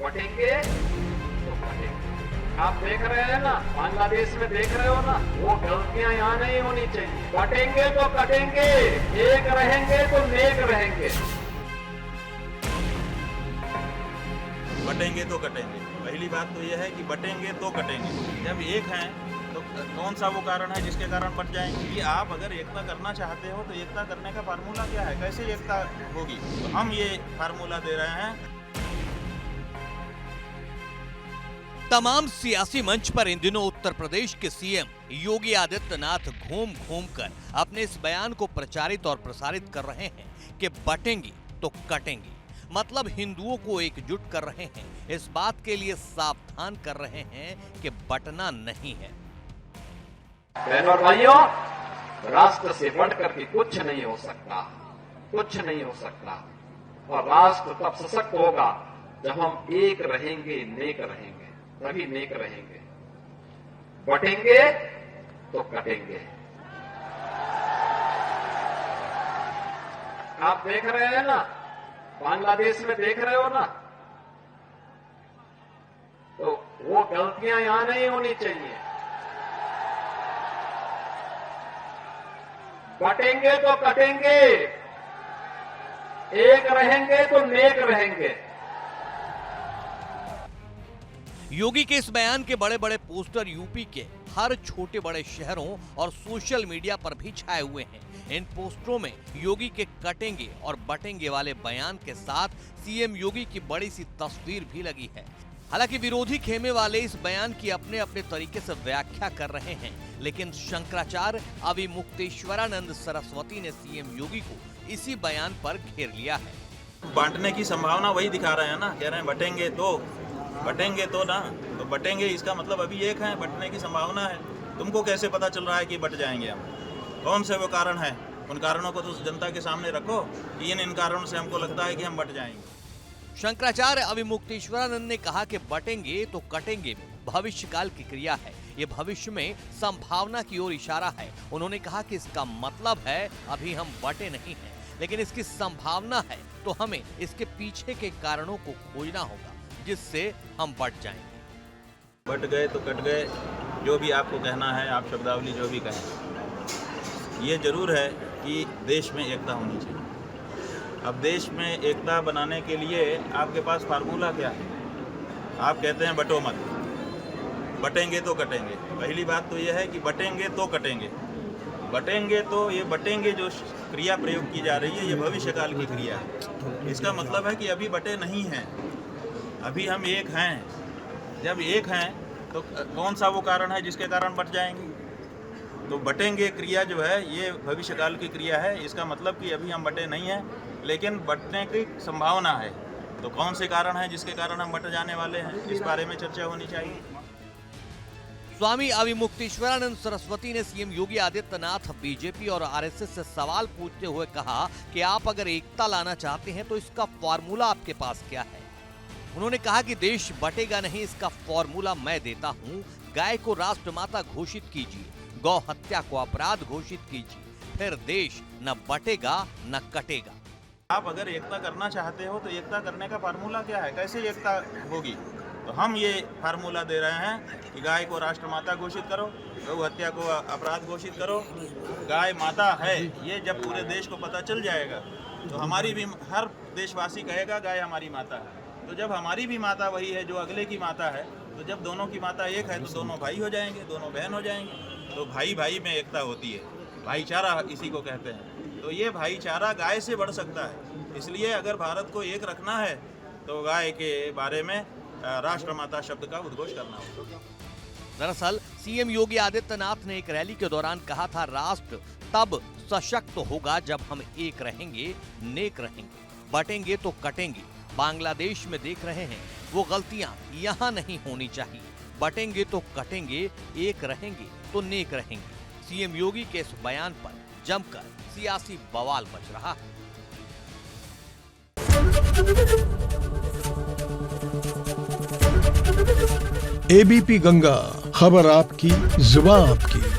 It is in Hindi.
बटेंगे तो कटेंगे। आप देख रहे हैं ना, बांग्लादेश में देख रहे हो ना, वो गलतियां यहाँ नहीं होनी चाहिए। बटेंगे तो कटेंगे, एक रहेंगे तो नेक रहेंगे। बटेंगे तो कटेंगे। पहली बात तो यह है कि बटेंगे तो कटेंगे। जब एक हैं तो कौन सा वो कारण है जिसके कारण बट जाएंगे? कि आप अगर एकता करना चाहते हो तो एकता करने का फार्मूला क्या है, कैसे एकता होगी? तो हम ये फार्मूला दे रहे हैं। तमाम सियासी मंच पर इन दिनों उत्तर प्रदेश के सीएम योगी आदित्यनाथ घूम घूम कर अपने इस बयान को प्रचारित और प्रसारित कर रहे हैं कि बटेंगे तो कटेंगे। मतलब हिंदुओं को एकजुट कर रहे हैं, इस बात के लिए सावधान कर रहे हैं कि बटना नहीं है। बहनों और भाइयों, राष्ट्र से बढ़कर के कुछ नहीं हो सकता, कुछ नहीं हो सकता। और राष्ट्र तब सशक्त होगा जब हम एक रहेंगे, नेक रहेंगे, तभी नेक रहेंगे। बटेंगे तो कटेंगे। आप देख रहे हैं ना, बांग्लादेश में देख रहे हो ना, तो वो गलतियां यहां नहीं होनी चाहिए। बटेंगे तो कटेंगे, एक रहेंगे तो नेक रहेंगे। योगी के इस बयान के बड़े बड़े पोस्टर यूपी के हर छोटे बड़े शहरों और सोशल मीडिया पर भी छाए हुए हैं। इन पोस्टरों में योगी के कटेंगे और बटेंगे वाले बयान के साथ सीएम योगी की बड़ी सी तस्वीर भी लगी है। हालांकि विरोधी खेमे वाले इस बयान की अपने अपने तरीके से व्याख्या कर रहे हैं, लेकिन शंकराचार्य अविमुक्तेश्वरानंद सरस्वती ने सीएम योगी को इसी बयान पर घेर लिया है। बांटने की संभावना वही दिखा रहे हैं ना, कह रहे हैं बटेंगे तो ना, तो बटेंगे इसका मतलब अभी एक है, बटने की संभावना है। तुमको कैसे पता चल रहा है कि बट जाएंगे हम? कौन से वो कारण है? उन कारणों को तो जनता के सामने रखो कि इन कारणों से हमको लगता है कि हम बट जाएंगे। शंकराचार्य अविमुक्तेश्वरानंद ने कहा कि बटेंगे तो कटेंगे भविष्य काल की क्रिया है, ये भविष्य में संभावना की ओर इशारा है। उन्होंने कहा कि इसका मतलब है अभी हम बटे नहीं हैं, लेकिन इसकी संभावना है, तो हमें इसके पीछे के कारणों को खोजना होगा जिससे हम बट जाएंगे। बट गए तो कट गए, जो भी आपको कहना है, आप शब्दावली जो भी कहें, ये जरूर है कि देश में एकता होनी चाहिए। अब देश में एकता बनाने के लिए आपके पास फार्मूला क्या है? आप कहते हैं बटो मत, बटेंगे तो कटेंगे। पहली बात तो यह है कि बटेंगे तो कटेंगे। बटेंगे तो ये बटेंगे जो क्रिया प्रयोग की जा रही है, ये भविष्य काल की क्रिया है। इसका मतलब है कि अभी बटे नहीं हैं, अभी हम एक हैं। जब एक हैं तो कौन सा वो कारण है जिसके कारण बट जाएंगे? तो बटेंगे क्रिया जो है ये भविष्य काल की क्रिया है। इसका मतलब कि अभी हम बटे नहीं हैं, लेकिन बटने की संभावना है। तो कौन से कारण है जिसके कारण हम बट जाने वाले हैं, इस बारे में चर्चा होनी चाहिए। स्वामी अविमुक्तेश्वरानंद सरस्वती ने सीएम योगी आदित्यनाथ, बीजेपी और आरएसएस से सवाल पूछते हुए कहा कि आप अगर एकता लाना चाहते हैं तो इसका फॉर्मूला आपके पास क्या है? उन्होंने कहा कि देश बटेगा नहीं, इसका फॉर्मूला मैं देता हूं। गाय को राष्ट्रमाता घोषित कीजिए, गौ हत्या को अपराध घोषित कीजिए, फिर देश न बटेगा न कटेगा। आप अगर एकता करना चाहते हो तो एकता करने का फार्मूला क्या है, कैसे एकता होगी? तो हम ये फार्मूला दे रहे हैं कि गाय को राष्ट्रमाता घोषित करो, गौ हत्या को अपराध घोषित करो। गाय माता है, ये जब पूरे देश को पता चल जाएगा तो हमारी भी, हर देशवासी कहेगा गाय हमारी माता है। तो जब हमारी भी माता वही है जो अगले की माता है, तो जब दोनों की माता एक है तो दोनों भाई हो जाएंगे, दोनों बहन हो जाएंगे। तो भाई भाई में एकता होती है, भाईचारा इसी को कहते हैं। तो ये भाईचारा गाय से बढ़ सकता है। इसलिए अगर भारत को एक रखना है तो गाय के बारे में राष्ट्रमाता शब्द का उद्घोष करना होगा। दरअसल सीएम योगी आदित्यनाथ ने एक रैली के दौरान कहा था, राष्ट्र तब सशक्त होगा जब हम एक रहेंगे, नेक रहेंगे। बटेंगे तो कटेंगे। बांग्लादेश में देख रहे हैं, वो गलतियां यहाँ नहीं होनी चाहिए। बटेंगे तो कटेंगे, एक रहेंगे तो नेक रहेंगे। सीएम योगी के इस बयान पर जमकर सियासी बवाल मच रहा है। एबीपी गंगा, खबर आपकी, जुबान आपकी।